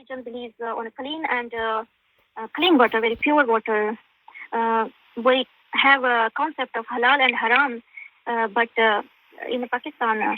religion believes on a clean and clean water, very pure water. We have a concept of halal and haram, but in Pakistan,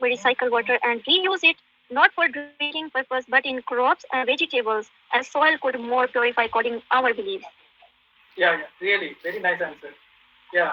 we recycle water and reuse it not for drinking purpose but in crops and vegetables as soil could more purify according our beliefs. Yeah, really very nice answer. Yeah,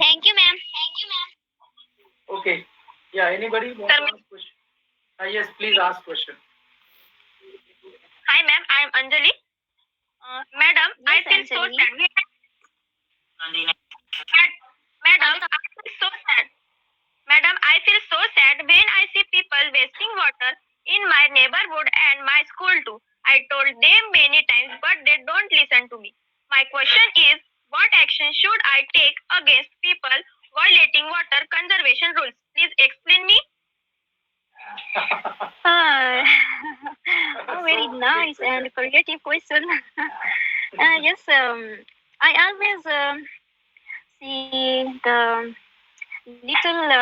Thank you ma'am. Okay. Yeah, anybody want to ask question? Yes, please ask question. Hi ma'am, I am Anjali. Madam, yes, I feel so sad. Madam, I feel so sad. Madam, I feel so sad when I see people wasting water in my neighborhood and my school too. I told them many times, but they don't listen to me. My question is, what action should I take against people violating water conservation rules? Please explain me. Very nice and creative question. Yes, I always see the little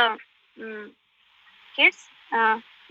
kids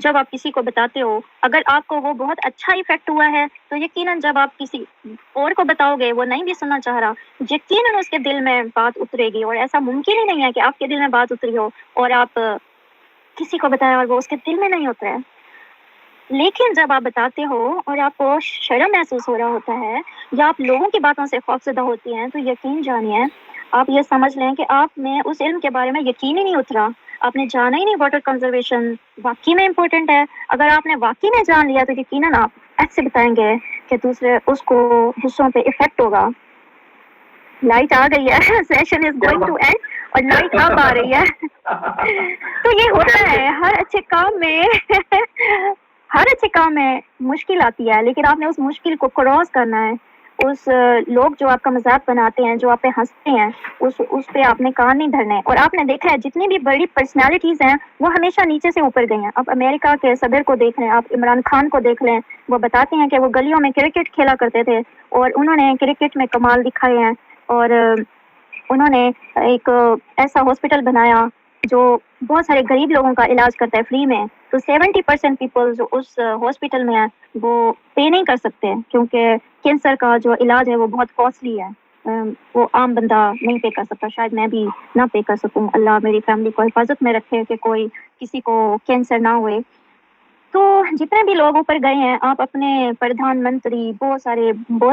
جب آپ کسی کو بتاتے ہو، اگر آپ کو وہ بہت اچھا افیکٹ ہوا ہے تو یقیناً جب آپ کسی اور کو بتاؤ گے، وہ نہیں بھی سننا چاہ رہا، یقیناً اس کے دل میں بات اترے گی، اور ایسا ممکن ہی نہیں ہے کہ آپ کے دل میں بات اتری ہو اور آپ کسی کو بتائیں اور وہ اس کے دل میں نہیں اترے۔ لیکن جب آپ بتاتے ہو اور آپ کو شرم محسوس ہو رہا ہوتا ہے یا آپ لوگوں کی باتوں سے خوفزدہ ہوتی ہیں، تو یقین جانیے، آپ یہ سمجھ لیں کہ آپ نے اس علم کے بارے میں یقین ہی نہیں اترا، آپ نے جانا ہی نہیں واٹر کنزرویشن واقعی میں امپورٹنٹ ہے۔ اگر آپ نے واقعی میں جان لیا تو یقیناً آپ ایسے بتائیں گے کہ دوسرے اس کو حصوں پہ افیکٹ ہوگا۔ لائٹ آ گئی ہے، session is going to end, اور لائٹ اب آ رہی ہے۔ تو یہ ہوتا ہے ہر اچھے کام میں ہر اچھے کام میں مشکل آتی ہے، لیکن آپ نے اس مشکل کو کراس کرنا ہے۔ اس لوگ جو آپ کا مذاق بناتے ہیں، جو آپ پہ ہنستے ہیں، اس پہ آپ نے کان نہیں دھرنا ہے۔ اور آپ نے دیکھا ہے جتنی بھی بڑی پرسنالٹیز ہیں وہ ہمیشہ نیچے سے اوپر گئی ہیں۔ آپ امریکہ کے صدر کو دیکھ لیں، آپ عمران خان کو دیکھ لیں، وہ بتاتے ہیں کہ وہ گلیوں میں کرکٹ کھیلا کرتے تھے اور انہوں نے کرکٹ میں کمال دکھائے ہیں، اور انہوں نے ایک ایسا ہاسپٹل بنایا جو بہت سارے غریب لوگوں کا علاج کرتا ہے فری میں۔ تو 70% پیپل جو اس ہاسپٹل میں ہیں وہ پے نہیں کر سکتے، کیونکہ کینسر کا جو علاج ہے وہ بہت کاسٹلی ہے، وہ عام بندہ نہیں پے کر سکتا، شاید میں بھی نہ پے کر سکوں۔ اللہ میری فیملی کو حفاظت میں رکھے کہ کوئی کسی کو کینسر نہ ہوئے۔ تو جتنے بھی لوگ اوپر گئے ہیں، آپ اپنے پردھان منتری، بہت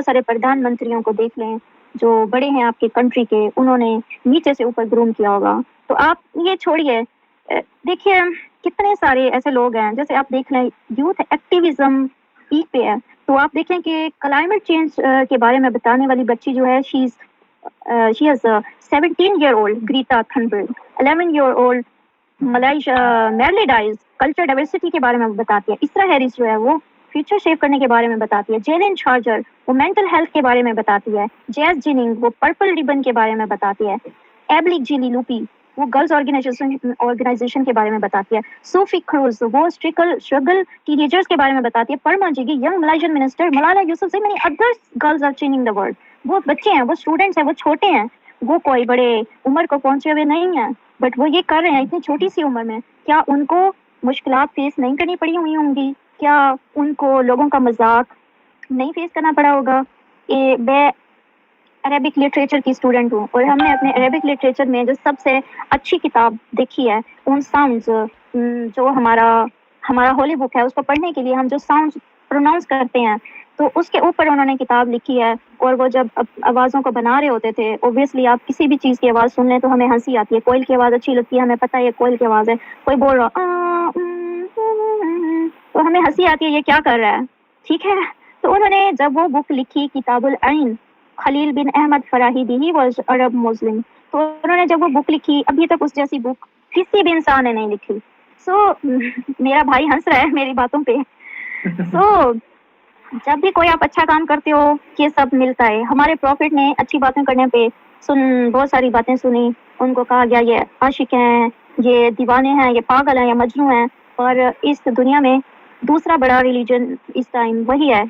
سارے پردھان منتریوں کو دیکھ لیں جو بڑے ہیں آپ کے کنٹری کے، انہوں نے نیچے سے اوپر گروم کیا ہوگا۔ تو آپ یہ چھوڑیے، دیکھیے کتنے سارے ایسے لوگ ہیں، جیسے آپ دیکھ لیں یوتھ ایکٹیویزم پیک پہ ہے، تو آپ دیکھیں کہ کلائمیٹ چینج کے بارے میں بتانے والی بچی جو ہے، she is 17-year-old Greta Thunberg, 11-year-old Marley Dias culture diversity کے بارے میں بتاتی ہے، اسرا ہیرس جو ہے وہ فیوچر شیپ کرنے کے بارے میں بتاتی ہے، جیلن چارجر وہ مینٹل ہیلتھ کے بارے میں بتاتی ہے، جیز جیننگ وہ پرپل ریبن کے بارے میں بتاتی ہے، ایبلک جیلی لوپی وہ گرلز آرگنائزیشن کے بارے میں بتاتی ہے، صوفی کروز وہ اسٹرگل ٹینیجرز کے بارے میں بتاتی ہے، پرما جگی young Malaysian minister Malala Yousuf many others girls are changing the world. وہ بچے ہیں، وہ اسٹوڈنٹس ہیں، وہ چھوٹے ہیں، وہ کوئی بڑے عمر کو پہنچے ہوئے نہیں ہیں، بٹ وہ یہ کر رہے ہیں اتنی چھوٹی سی عمر میں۔ کیا ان کو مشکلات فیس نہیں کرنی پڑی ہوئی ہوں گی؟ کیا ان کو لوگوں کا مذاق نہیں فیس کرنا پڑا ہوگا؟ میں عربک لٹریچر کی اسٹوڈنٹ ہوں، اور ہم نے اپنے عربک لٹریچر میں جو سب سے اچھی کتاب دیکھی ہے اون ساؤنڈز، جو ہمارا ہولی بک ہے، اس کو پڑھنے کے لیے ہم جو ساؤنڈز پروناؤنس کرتے ہیں، تو اس کے اوپر انہوں نے کتاب لکھی ہے، اور وہ جب آوازوں کو بنا رہے ہوتے تھے، اوبیسلی آپ کسی بھی چیز کی آواز سن لیں تو ہمیں ہنسی آتی ہے، کوئل کی آواز اچھی لگتی ہے، ہمیں پتہ ہے یہ کوئل کی آواز ہے، کوئی بول رہا تو ہمیں ہنسی آتی ہے، یہ کیا کر رہا ہے، ٹھیک ہے۔ تو انہوں نے جب وہ بک لکھی کتاب العین، خلیل بن احمد فراہیدی ہی واز عرب مسلم، تو انہوں نے جب وہ بک لکھی، ابھی تک اس جیسی بک کسی بھی انسان نے نہیں لکھی۔ سو میرا بھائی ہنس رہا ہے میری باتوں پہ۔ سو جب بھی کوئی آپ اچھا کام کرتے ہو، یہ سب ملتا ہے۔ ہمارے پروفٹ نے اچھی باتیں کرنے پہ بہت ساری باتیں سنی، ان کو کہا گیا یہ عاشق ہیں، یہ دیوانے ہیں، یہ پاگل ہیں، یہ مجنوں ہیں، اور اس دنیا میں دوسرا بڑا ریلیجن اس ٹائم وہی ہے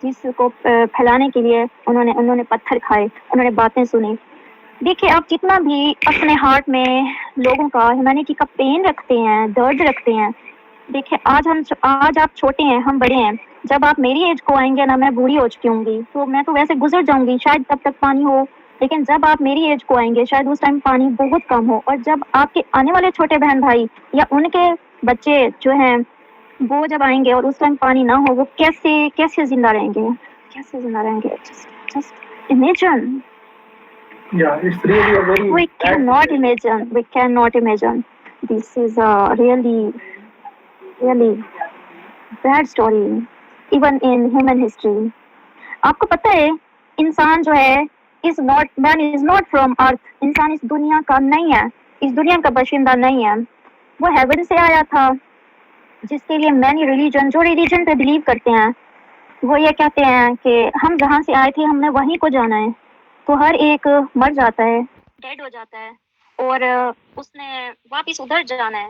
جس کو پھیلانے کے لیے انہوں نے پتھر کھائے، انہوں نے باتیں سنی۔ دیکھیے آپ جتنا بھی اپنے ہارٹ میں لوگوں کا ہیومینٹی کا پین رکھتے ہیں، درد رکھتے ہیں، دیکھیں آج آپ چھوٹے ہیں، ہم بڑے ہیں، جب آپ میری ایج کو آئیں گے نا، میں بوڑھی ہو چکی ہوں گی، تو میں تو ویسے گزر جاؤں گی، شاید تب تک پانی ہو، لیکن جب آپ میری ایج کو آئیں گے شاید اس ٹائم پانی بہت کم ہو، اور جب آپ کے آنے والے چھوٹے بہن بھائی یا ان کے بچے جو ہیں وہ جب آئیں گے اور اس ٹائم پانی نہ ہو، وہ کیسے زندہ رہیں گے، کیسے زندہ رہیں گے؟ Just imagine. Yeah, it's really a very We cannot imagine. This is a really bad story, even in human history. آپ کو پتہ ہے انسان جو ہے man is not from earth. انسان اس دنیا کا نہیں ہے، اس دنیا کا باشندہ نہیں ہے، وہ ہیون سے آیا تھا، جس کے لیے many religion جو ریلیجن پہ بلیو کرتے ہیں وہ یہ کہتے ہیں کہ ہم جہاں سے آئے تھے ہم نے وہیں کو جانا ہے، تو ہر ایک مر جاتا ہے، ڈیڈ ہو جاتا ہے، اور اس نے واپس ادھر جانا ہے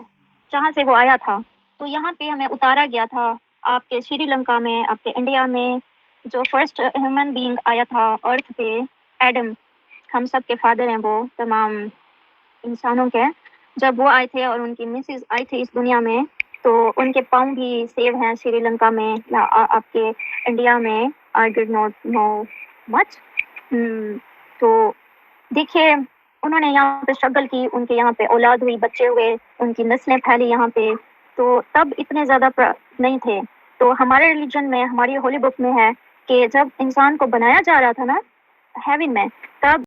جہاں سے وہ آیا تھا۔ تو یہاں پہ ہمیں اتارا گیا تھا، آپ کے سری لنکا میں، آپ کے انڈیا میں، جو فرسٹ ہیومن بینگ آیا تھا ارتھ پہ، ایڈم، ہم سب کے فادر ہیں وہ تمام انسانوں کے، جب وہ آئے تھے اور ان کی مسز آئی تھی اس دنیا میں، تو ان کے پاؤں بھی سیو ہیں سری لنکا میں یا آپ کے انڈیا میں. آئی ڈڈ ناٹ نو مچ. تو دیکھیے انہوں نے یہاں پہ اسٹرگل کی، ان کے یہاں پہ اولاد ہوئی، بچے ہوئے، ان کی نسلیں پھیلی یہاں پہ. تو تب اتنے زیادہ نہیں تھے. تو ہمارے ریلیجن میں، ہماری ہولی بک میں ہے کہ جب انسان کو بنایا جا رہا تھا نا ہیون میں، تب